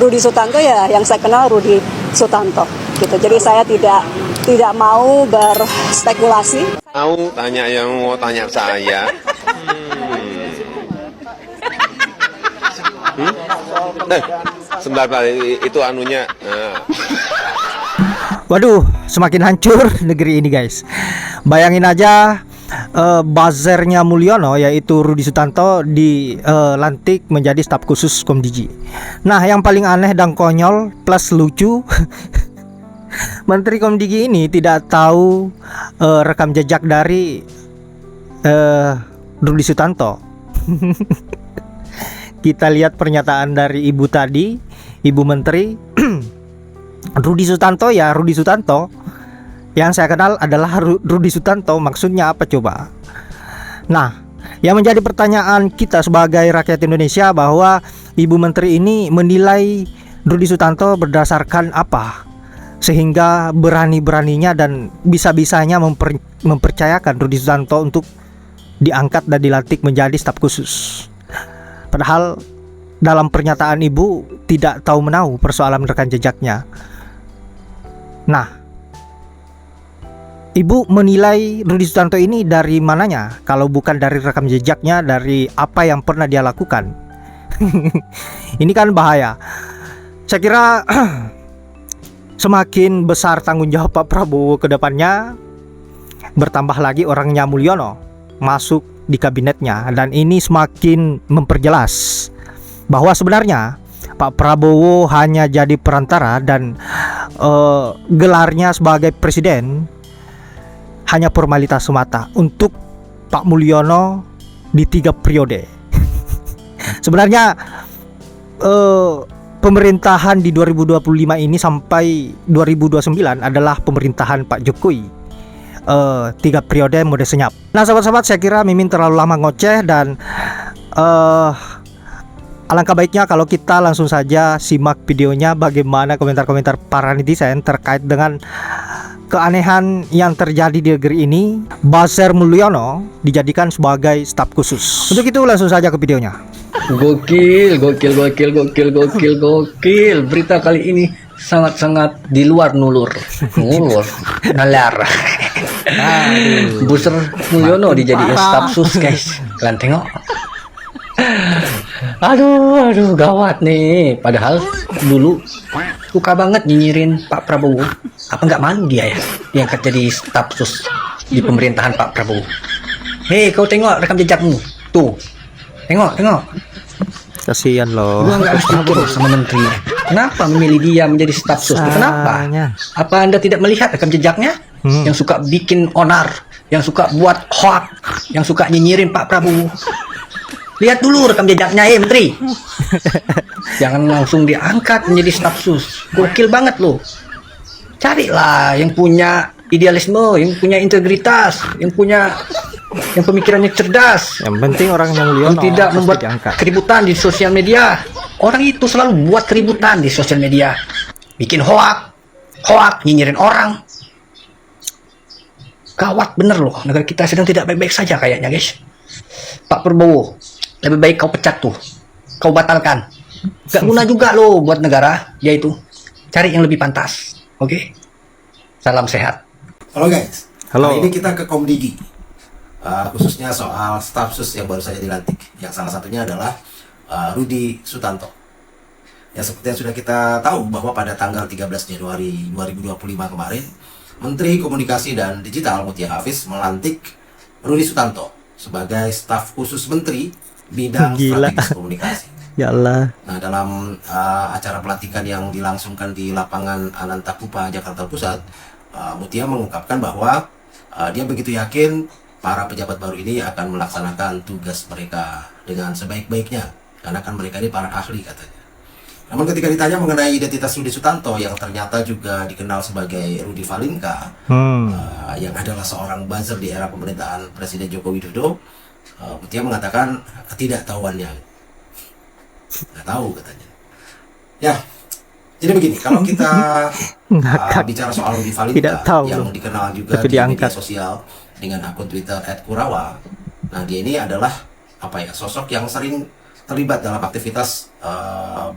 Rudi Sutanto ya yang saya kenal Rudi Sutanto gitu. Jadi saya tidak mau berspekulasi. Mau tanya yang mau tanya saya. Sebentar, itu anunya. Waduh, semakin hancur negeri ini guys. Bayangin aja buzzernya Mulyono yaitu Rudi Sutanto dilantik menjadi staf khusus Komdiji. Nah, yang paling aneh dan konyol plus lucu, Menteri Komdiji ini tidak tahu rekam jejak dari Rudi Sutanto. Kita lihat pernyataan dari ibu tadi, ibu menteri. Rudi Sutanto ya Rudi Sutanto. Yang saya kenal adalah Rudi Sutanto. Maksudnya apa coba? Nah, yang menjadi pertanyaan kita sebagai rakyat Indonesia bahwa ibu menteri ini menilai Rudi Sutanto berdasarkan apa? Sehingga berani-beraninya dan bisa-bisanya mempercayakan Rudi Sutanto untuk diangkat dan dilantik menjadi staf khusus. Padahal dalam pernyataan ibu tidak tahu menahu persoalan rekam jejaknya. Nah, ibu menilai Rudi Sutanto ini dari mananya? Kalau bukan dari rekam jejaknya, dari apa yang pernah dia lakukan. Ini kan bahaya. Saya kira semakin besar tanggung jawab Pak Prabowo ke depannya, bertambah lagi orangnya Mulyono masuk di kabinetnya, dan ini semakin memperjelas bahwa sebenarnya Pak Prabowo hanya jadi perantara dan gelarnya sebagai presiden hanya formalitas semata untuk Pak Mulyono di 3 periode. Sebenarnya pemerintahan di 2025 ini sampai 2029 adalah pemerintahan Pak Jokowi. 3 periode mode senyap. Nah sahabat-sahabat, saya kira Mimin terlalu lama ngoceh dan alangkah baiknya kalau kita langsung saja simak videonya bagaimana komentar-komentar para netizen terkait dengan keanehan yang terjadi di negeri ini. Buzzer Mulyono dijadikan sebagai staf khusus. Untuk itu langsung saja ke videonya. Gokil. Berita kali ini sangat-sangat di luar nalar. Buzzer Mulyono dijadikan staf sus guys. Kalian tengok. Aduh gawat nih. Padahal dulu suka banget nyinyirin Pak Prabowo. Apa nggak malu dia ya diangkat jadi staf sus di pemerintahan Pak Prabowo? Hei, kau tengok rekam jejakmu tuh. Tengok. Kasihan loh. Gua nggak setuju sama menteri. Kenapa memilih dia menjadi staf sus? Kenapa? Apa Anda tidak melihat rekam jejaknya? Yang suka bikin onar, yang suka buat hoax, yang suka nyinyirin Pak Prabowo. Lihat dulu rekam jejaknya, menteri. Jangan langsung diangkat menjadi staf sus. Gokil banget loh. Carilah yang punya idealisme, yang punya integritas, yang pemikirannya cerdas. Yang penting orangnya Mulyono, yang tidak membuat keributan di sosial media. Orang itu selalu buat keributan di sosial media, bikin hoax, nyinyirin orang. Gawat bener loh, negara kita sedang tidak baik-baik saja kayaknya guys. Pak Prabowo, lebih baik kau pecat tuh, kau batalkan. Gak guna juga loh buat negara, yaitu cari yang lebih pantas. Oke? Salam sehat. Halo guys, halo. Hari ini kita ke Komdigi, khususnya soal staf sus yang baru saja dilantik, yang salah satunya adalah Rudi Sutanto. Ya, seperti yang sudah kita tahu bahwa pada tanggal 13 Januari 2025 kemarin, Menteri Komunikasi dan Digital Mutia Hafiz melantik Rudi Sutanto sebagai staf khusus Menteri Bidang Strategis Komunikasi. Ya Allah. Nah, dalam acara pelantikan yang dilangsungkan di lapangan Anantakupa, Jakarta Pusat, Mutia mengungkapkan bahwa dia begitu yakin para pejabat baru ini akan melaksanakan tugas mereka dengan sebaik-baiknya, karena kan mereka ini para ahli katanya. Namun ketika ditanya mengenai identitas Rudi Sutanto yang ternyata juga dikenal sebagai Rudy Valinka, yang adalah seorang buzzer di era pemerintahan Presiden Joko Widodo, Mutia mengatakan ketidaktahuannya. Nggak tahu katanya. Ya, Jadi begini, kalau kita Ngakak. bicara soal Rudy Tidak Valinka tahu yang loh. dikenal juga Tapi di media diangkat. sosial dengan akun Twitter @kurawa. Nah, dia ini adalah sosok yang sering terlibat dalam aktivitas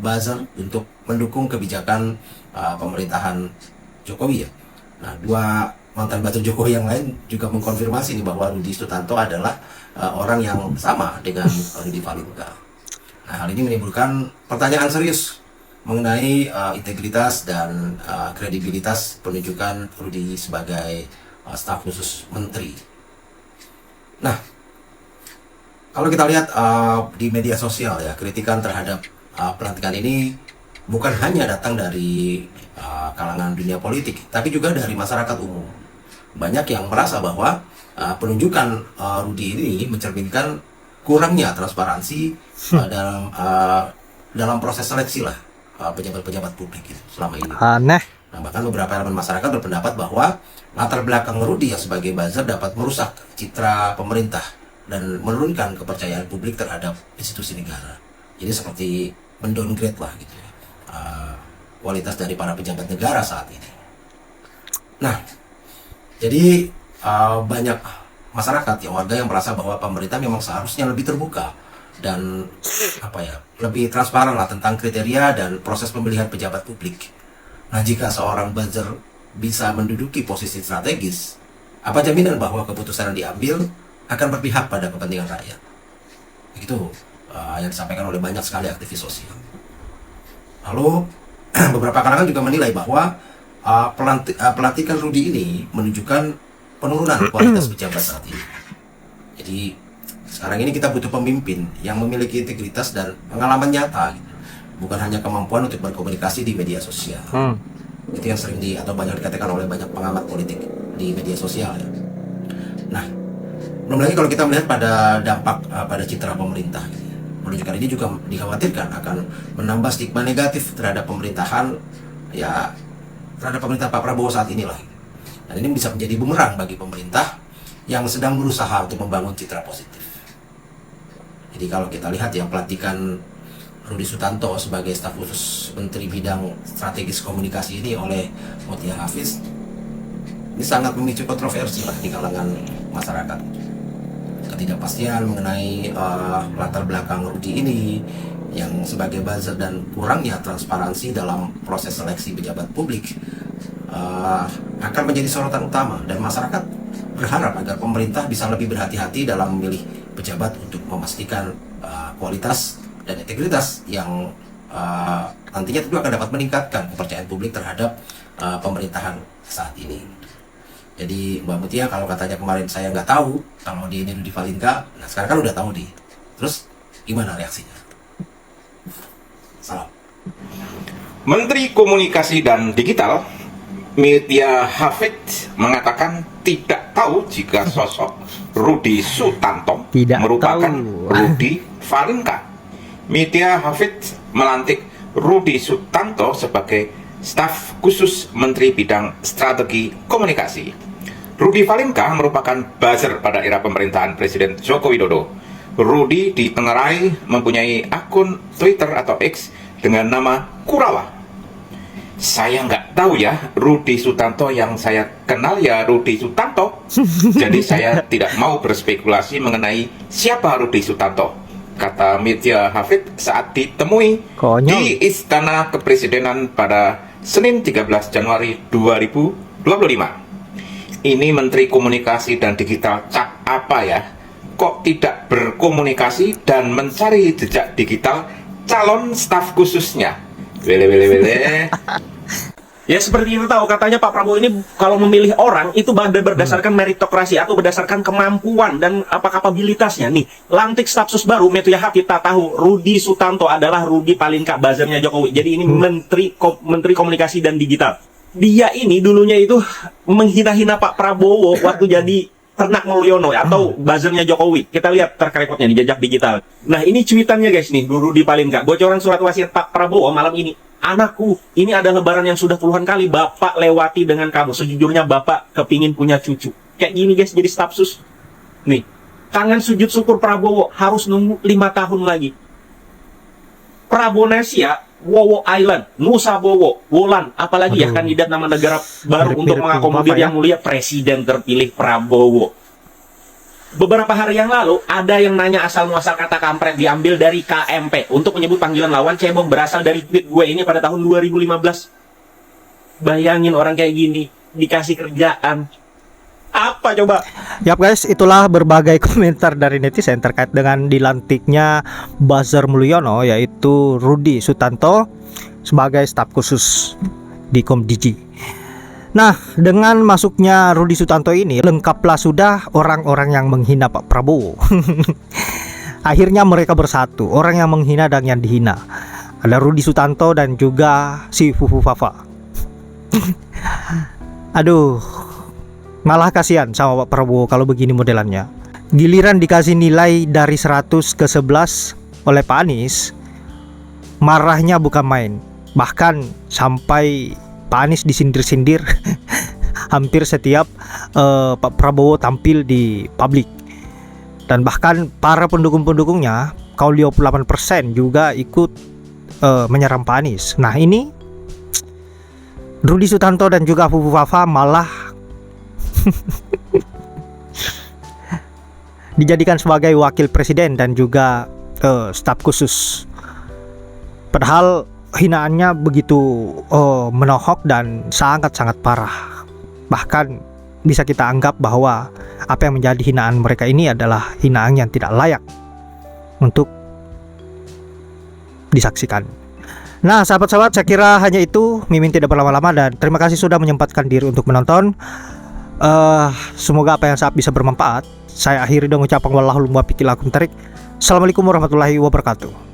buzzer untuk mendukung kebijakan pemerintahan Jokowi ya. Nah, dua mantan buzzer Jokowi yang lain juga mengkonfirmasi nih bahwa Rudy Sutanto adalah orang yang sama dengan Rudy Valinka. Nah, hal ini menimbulkan pertanyaan serius mengenai integritas dan kredibilitas penunjukan Rudy sebagai staf khusus menteri. Nah, kalau kita lihat di media sosial ya, kritikan terhadap pelantikan ini bukan hanya datang dari kalangan dunia politik, tapi juga dari masyarakat umum. Banyak yang merasa bahwa penunjukan Rudy ini mencerminkan kurangnya transparansi dalam proses seleksi lah pejabat-pejabat publik gitu, selama ini. Aneh. Nah, bahkan beberapa elemen masyarakat berpendapat bahwa latar belakang Rudy yang sebagai buzzer dapat merusak citra pemerintah dan menurunkan kepercayaan publik terhadap institusi negara. Jadi seperti mendowngrade lah gitu ya, kualitas dari para pejabat negara saat ini. Nah, jadi banyak masyarakat ya, warga yang merasa bahwa pemerintah memang seharusnya lebih terbuka dan lebih transparan lah tentang kriteria dan proses pemilihan pejabat publik. Nah, jika seorang buzzer bisa menduduki posisi strategis, apa jaminan bahwa keputusan yang diambil akan berpihak pada kepentingan rakyat? Itu yang disampaikan oleh banyak sekali aktivis sosial. Lalu beberapa kalangan juga menilai bahwa pelantikan Rudy ini menunjukkan penurunan kualitas pejabat saat ini. Jadi sekarang ini kita butuh pemimpin yang memiliki integritas dan pengalaman nyata, gitu. Bukan hanya kemampuan untuk berkomunikasi di media sosial. Itu yang sering atau banyak dikatakan oleh banyak pengamat politik di media sosial ya. Nah, belum lagi kalau kita melihat pada dampak pada citra pemerintah. Penunjukan ini juga dikhawatirkan akan menambah stigma negatif terhadap pemerintahan ya, terhadap pemerintah Pak Prabowo saat inilah. Dan ini bisa menjadi bumerang bagi pemerintah yang sedang berusaha untuk membangun citra positif. Jadi kalau kita lihat yang pelantikan Rudy Sutanto sebagai staf khusus Menteri Bidang Strategis Komunikasi ini oleh Mutia Hafiz, ini sangat memicu kontroversi lah di kalangan masyarakat. Ketidakpastian mengenai latar belakang Rudy ini yang sebagai buzzer dan kurangnya transparansi dalam proses seleksi pejabat publik akan menjadi sorotan utama, dan masyarakat berharap agar pemerintah bisa lebih berhati-hati dalam memilih pejabat untuk memastikan kualitas dan integritas yang nantinya tentu akan dapat meningkatkan kepercayaan publik terhadap pemerintahan saat ini. Jadi Mbak Mutia, kalau katanya kemarin saya nggak tahu kalau di ini Rudy Valinka, nah sekarang kan udah tahu nih. Terus gimana reaksinya? Salam. Menteri Komunikasi dan Digital Mutia Hafiz mengatakan tidak tahu jika sosok Rudy Sutanto Tidak merupakan tahu. Rudy Valinka. Mutia Hafiz melantik Rudy Sutanto sebagai staf khusus Menteri Bidang Strategi Komunikasi. Rudy Valinka merupakan buzzer pada era pemerintahan Presiden Joko Widodo. Rudy ditengarai mempunyai akun Twitter atau X dengan nama Kurawa. Saya nggak tahu ya, Rudy Sutanto yang saya kenal ya Rudy Sutanto. Jadi saya tidak mau berspekulasi mengenai siapa Rudy Sutanto, kata Mutia Hafiz saat ditemui Konyol. di Istana Kepresidenan pada Senin 13 Januari 2025. Ini Menteri Komunikasi dan Digital cap apa ya? Kok tidak berkomunikasi dan mencari jejak digital calon staf khususnya? Wele. Ya seperti kita tahu, katanya Pak Prabowo ini kalau memilih orang itu berdasarkan meritokrasi atau berdasarkan kemampuan dan kapabilitasnya. Nih, lantik staf sus baru Mutia Hafiz, kita tahu Rudy Sutanto adalah Rudy Valinka, buzzernya Jokowi. Jadi ini Menteri Komunikasi dan Digital. Dia ini dulunya itu menghina-hina Pak Prabowo waktu jadi Ternak Mulyono atau buzzernya Jokowi. Kita lihat track recordnya di jejak digital. Nah, ini cuitannya guys nih, Rudy Valinka. Bocoran surat wasiat Pak Prabowo malam ini. Anakku, ini ada lebaran yang sudah puluhan kali Bapak lewati dengan kamu. Sejujurnya Bapak kepingin punya cucu. Kayak gini guys, jadi staf sus. Nih, kangen sujud syukur Prabowo harus nunggu 5 tahun lagi. Prabowo Nesia Wowo Island, Nusa Bowo, Wulan, apalagi ya kandidat nama negara baru untuk Mirip-mirip mengakomodir Bapak ya. yang mulia Presiden terpilih Prabowo. Beberapa hari yang lalu ada yang nanya asal muasal kata kampret diambil dari KMP untuk menyebut panggilan lawan cebong berasal dari tweet gue ini pada tahun 2015. Bayangin orang kayak gini dikasih kerjaan. Apa coba? Yap guys, itulah berbagai komentar dari netizen terkait dengan dilantiknya Buzzer Mulyono, yaitu Rudi Sutanto sebagai staf khusus di Komdiji. Nah, dengan masuknya Rudi Sutanto ini, lengkaplah sudah orang-orang yang menghina Pak Prabowo. Akhirnya mereka bersatu, orang yang menghina dan yang dihina. Ada Rudi Sutanto dan juga si Fufu Fafa. Aduh, malah kasihan sama Pak Prabowo kalau begini modelannya. Giliran dikasih nilai dari 100 ke 11 oleh Pak Anies, marahnya bukan main. Bahkan sampai Pak Anies disindir-sindir hampir setiap Pak Prabowo tampil di publik. Dan bahkan para pendukung-pendukungnya, kalau 28% juga ikut menyerang Pak Anies. Nah ini Rudi Sutanto dan juga Fufu Fafa malah dijadikan sebagai wakil presiden dan juga staf khusus. Padahal hinaannya begitu menohok dan sangat-sangat parah. Bahkan bisa kita anggap bahwa apa yang menjadi hinaan mereka ini adalah hinaan yang tidak layak untuk disaksikan. Nah sahabat-sahabat, saya kira hanya itu. Mimin tidak berlama-lama dan terima kasih sudah menyempatkan diri untuk menonton. Semoga apa yang saya bisa bermanfaat. Saya akhiri dengan ucapan wallahul muwaffiq ila aqwamit thoriq. Assalamualaikum warahmatullahi wabarakatuh.